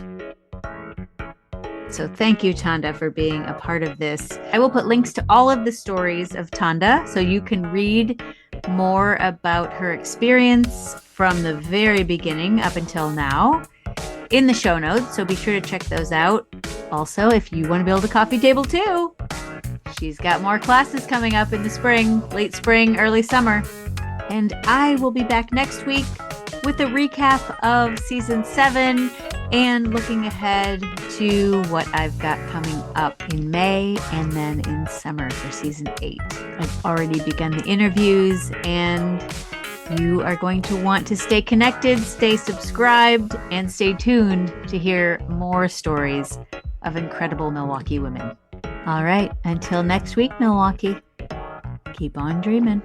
So thank you, Tonda, for being a part of this. I will put links to all of the stories of Tonda so you can read more about her experience from the very beginning up until now in the show notes, so be sure to check those out. Also, if you want to build a coffee table too, she's got more classes coming up in the spring, late spring, early summer. And I will be back next week with a recap of season 7 and looking ahead to what I've got coming up in May and then in summer for season 8. I've already begun the interviews, and you are going to want to stay connected, stay subscribed, and stay tuned to hear more stories of incredible Milwaukee women. All right, until next week, Milwaukee, keep on dreaming.